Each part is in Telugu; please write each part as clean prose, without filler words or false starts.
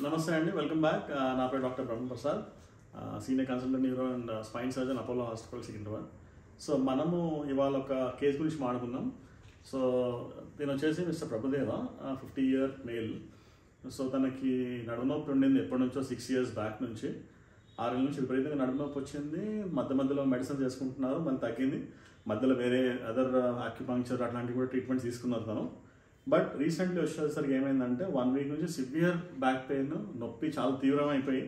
నమస్తే అండి, వెల్కమ్ బ్యాక్. నా పేరు doctor Brahma Prasad, senior consultant neuro and spine surgeon, Apollo hospital Secunderabad. So మనము ఇవాళ ఒక కేసు గురించి మాట్లాడుకుందాం. సో దీని వచ్చేసి mister Prabhudeva, 50-year male. So తనకి నడుము నొప్పి ఉండింది ఎప్పటి నుంచో, 6 years బ్యాక్ నుంచి. 6 ఏళ్ళ నుంచి విపరీతంగా నడుము నొప్పి వచ్చింది. మధ్యలో మెడిసిన్ చేసుకుంటున్నారు, మళ్ళీ తగ్గింది. మధ్యలో వేరే అదర్ ఆక్యుపంక్చర్ అట్లాంటివి కూడా ట్రీట్మెంట్ తీసుకున్నారు తను. బట్ రీసెంట్లీ వచ్చేసరికి ఏమైందంటే 1 week నుంచి సివియర్ బ్యాక్ పెయిన్, నొప్పి చాలా తీవ్రమైపోయి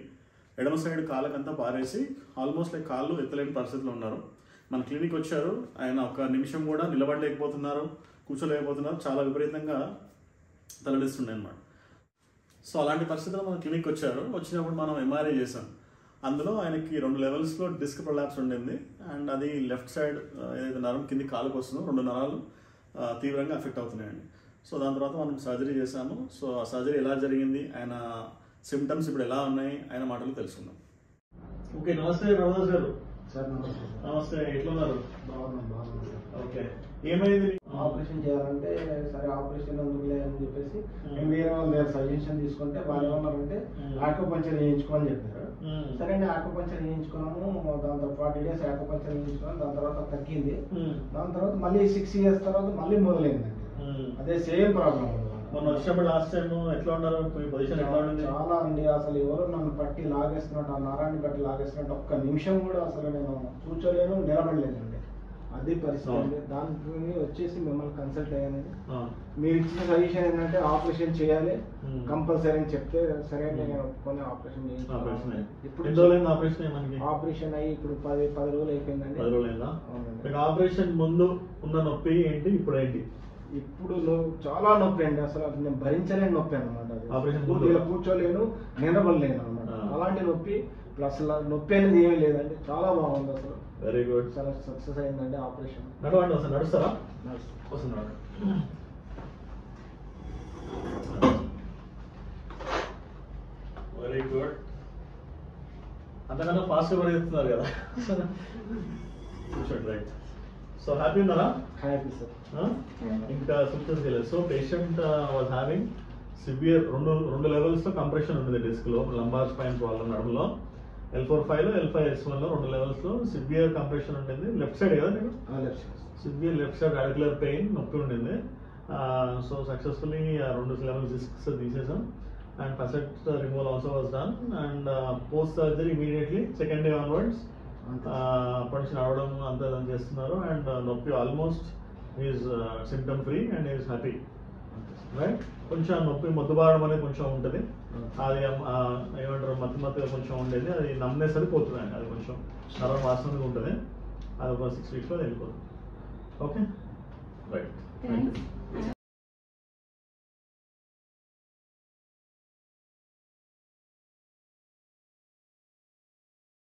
ఎడమ సైడ్ కాళ్ళకంతా పారేసి ఆల్మోస్ట్ లైక్ కాళ్ళు ఎత్తలేని పరిస్థితిలో ఉన్నారు. మన క్లినిక్ వచ్చారు, ఆయన ఒక నిమిషం కూడా నిలబడలేకపోతున్నారు, కూర్చోలేకపోతున్నారు, చాలా విపరీతంగా తలడిస్తున్నాయి అన్నమాట. సో అలాంటి పరిస్థితుల్లో మన క్లినిక్ వచ్చారు. వచ్చినప్పుడు మనం ఎంఆర్ఐ చేసాం. అందులో ఆయనకి 2 levelsలో డిస్క్ ప్రొలాప్స్ ఉండింది. అండ్ అది లెఫ్ట్ సైడ్ ఏదైతే నరం కింది కాలుకు వస్తుందో 2 నరాలు తీవ్రంగా ఎఫెక్ట్ అవుతున్నాయండి. సో దాని తర్వాత మనం సర్జరీ చేశాము. సో ఆ సర్జరీ ఎలా జరిగింది, ఆయన సిమ్టమ్స్ ఇప్పుడు ఎలా ఉన్నాయి, ఆయన మాటలు తెలుసుకుందాం. ఓకే, నమస్తే రమదాస్ గారు. సార్ నమస్తే, ఎట్లున్నారు? బాగున్నాను. ఓకే, ఏమైంది? ఆపరేషన్ చేయాలంటే సరే ఆపరేషన్ ఎందుకులే అని చెప్పేసి నేను వేరే వాళ్ళ దగ్గర సజెషన్ తీసుకుంటే వాళ్ళు ఏమన్నారంటే ఆక్యుపంక్చర్ చేయించుకోమని చెప్పారు. సరే అండి, ఆక్యుపంక్చర్ చేయించుకున్నాము. దాంతో 40 days ఆక్యుపంక్చర్ చేయించుకున్నాం. దాని తర్వాత తగ్గింది. దాని తర్వాత మళ్ళీ 6 years తర్వాత మళ్ళీ మొదలైందండి. అదే సేమ్ ప్రాబ్లం. మొన్న వచ్చినప్పుడు లాస్ట్ టైం ఎట్లా ఉన్నారు, పొజిషన్ ఎట్లా ఉంది? చాలా అండి, అసలు ఎవరు నన్ను పట్టి లాగేస్తున్నట్టు, ఆ నరాన్ని పట్టి లాగేస్తున్నట్టు ఒక్క నిమిషం కూడా అసలు నేను కూర్చోలేను, నిలబడలేదండి. అది పరిస్థితి అండి. దానికి వచ్చేసి మిమ్మల్ని కన్సల్ట్ అయ్యానండి. మీరు ఇచ్చిన సజెషన్ ఏంటంటే ఆపరేషన్ చేయాలి కంపల్సరీ అని చెప్తే సరే నేను కొన్ని ఆపరేషన్ చేయించాను. ఇప్పుడు ఆపరేషన్ అయ్యి ఇప్పుడు 10 రోజులు అయిపోయిందండి. 10 రోజులైందా? ఆపరేషన్ ముందు ఉన్న నొప్పి ఏంటి, ఇప్పుడు ఏంటి? ఇప్పుడు చాలా నొప్పి అండి, అసలు నేను భరించలేని నొప్పి అనమాట. ఆపరేషన్ కూర్చోలేను, నిలబడలేను అనమాట. అలాంటి నొప్పి ప్లస్ నొప్పి అనేది ఏమీ లేదండి. చాలా బాగుంది అసలు. Very good. చాలా సక్సెస్ అయిందండి ఆపరేషన్. నడవండి, వస్తాను. నడుస్తారా? వస్తున్నాడు. Very good. అంతకన్నా ఫాస్ట్గా పరిగెత్తున్నారు కదా. కూర్చోండి. రైట్. సో హ్యాపీ ఉన్నారా? Happy sir. ఇంకా సిమ్టమ్స్ తెలియదు. So patient was having severe రెండు లెవెల్స్లో కంప్రెషన్ ఉంది డిస్క్లో, లంబార్ స్పైన్ ప్రాబ్లం నడుములో. L4-5లో L5-S1లో 2 levelsలో సివియర్ కంప్రెషన్ ఉండింది. లెఫ్ట్ సైడ్ కదా మీకు? Severe left side radicular pain, నొప్పి ఉండింది. సో సక్సెస్ఫుల్లీ 2 levels డిస్క్స్ తీసేసాం. And first removal also was done. And post surgery immediately second day onwards అప్పటి నుంచి నడవడం అంతా చేస్తున్నారు. అండ్ నొప్పి almost is symptom free and is happy. Right. కొంచెం నొప్పి మొద్దుబారడం అనేది కొంచెం ఉంటుంది, అది ఏమంటారు మధ్యగా కొంచెం ఉండేది, అది నమ్నెస్ అది పోతుంది అండి. అది కొంచెం నరం వాసనగా ఉంటుంది. అది ఒక 6 weeksలో వెళ్ళిపోతుంది. Okay, right. Thank you.